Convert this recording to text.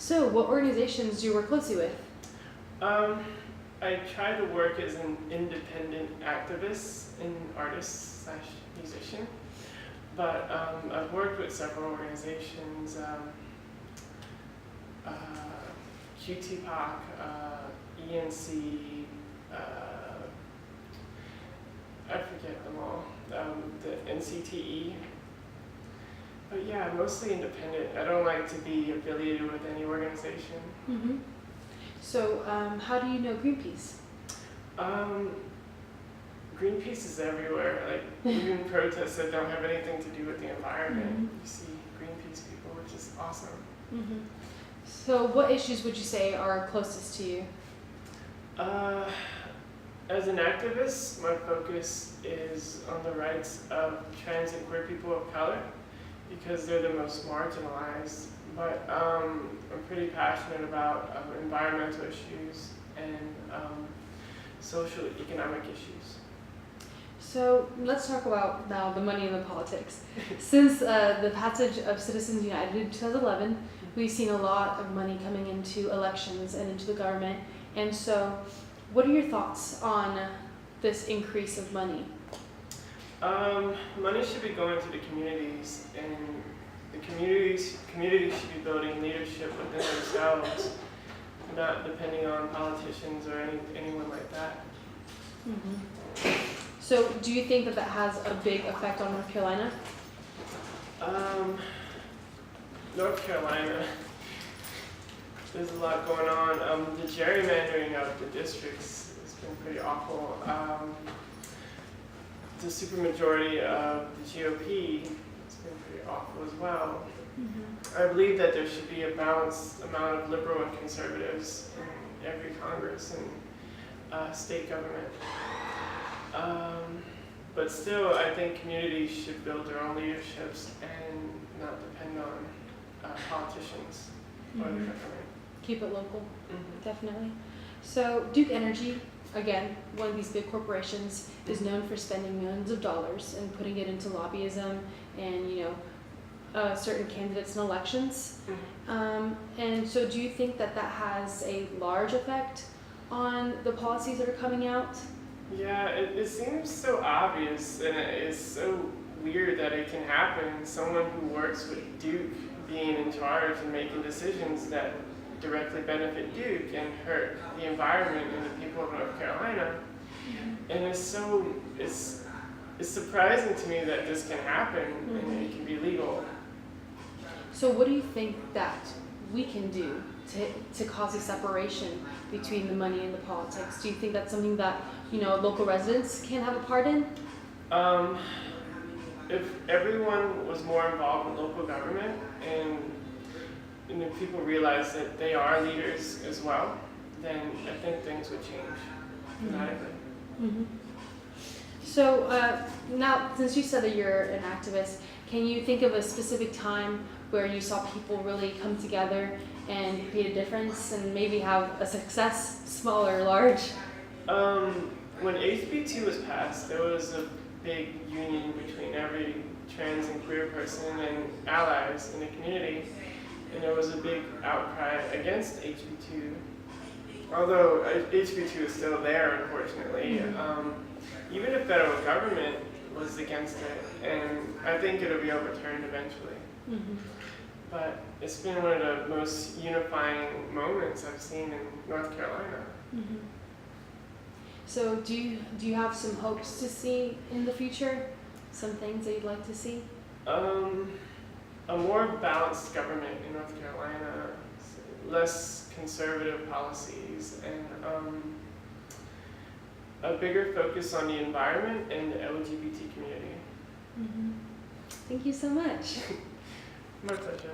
So, what organizations do you work closely with? I try to work as an independent activist and artist slash musician, but I've worked with several organizations, uh, QTPOC, ENC, I forget them all, the NCTE. But yeah, mostly independent. I don't like to be affiliated with any organization. Mm-hmm. So, how do you know Greenpeace? Greenpeace is everywhere. Like even protests that don't have anything to do with the environment, Mm-hmm. you see Greenpeace people, which is awesome. Mm-hmm. So, what issues would you say are closest to you? As an activist, my focus is on the rights of trans and queer people of color because they're the most marginalized. But I'm pretty passionate about environmental issues and social economic issues. So, let's talk about now the money in the politics. Since the passage of Citizens United in 2011, we've seen a lot of money coming into elections and into the government. And so, what are your thoughts on this increase of money? Money should be going to the communities, and the communities should be building leadership within themselves, not depending on politicians or anyone like that. Mm-hmm. So, do you think that that has a big effect on North Carolina? North Carolina, there's a lot going on. The gerrymandering of the districts has been pretty awful. The supermajority of the GOP has been pretty awful as well. Mm-hmm. I believe that there should be a balanced amount of liberal and conservatives in every Congress and state government. But still, I think communities should build their own leaderships and not depend on politicians or the Mm-hmm. government. Keep it local, Mm-hmm. definitely. So, Duke Energy, again, one of these big corporations, is known for spending millions of dollars and putting it into lobbyism and, certain candidates in elections. Mm-hmm. And so, do you think that that has a large effect on the policies that are coming out? Yeah, it seems so obvious, and it is so weird that it can happen. Someone who works with Duke being in charge and making decisions that directly benefit Duke and hurt the environment and the people of North Carolina. And it's surprising to me that this can happen and it can be legal. So, what do you think that we can do to cause a separation between the money and the politics? Do you think that's something that local residents can have a part in? If everyone was more involved in local government and if people realize that they are leaders as well, then I think things would change dramatically. Mm-hmm. So now, since you said that you're an activist, can you think of a specific time where you saw people really come together and create a difference and maybe have a success, small or large? When HB2 was passed, there was a big union between every trans and queer person and allies in the community, and there was a big outcry against HB2. Although HB2 is still there, unfortunately, even the federal government was against it, and I think it'll be overturned eventually. Mm-hmm. But it's been one of the most unifying moments I've seen in North Carolina. Mm-hmm. So do you have some hopes to see in the future? Some things that you'd like to see? A more balanced government in North Carolina, less conservative policies, and a bigger focus on the environment and the LGBT community. Mm-hmm. Thank you so much. My pleasure.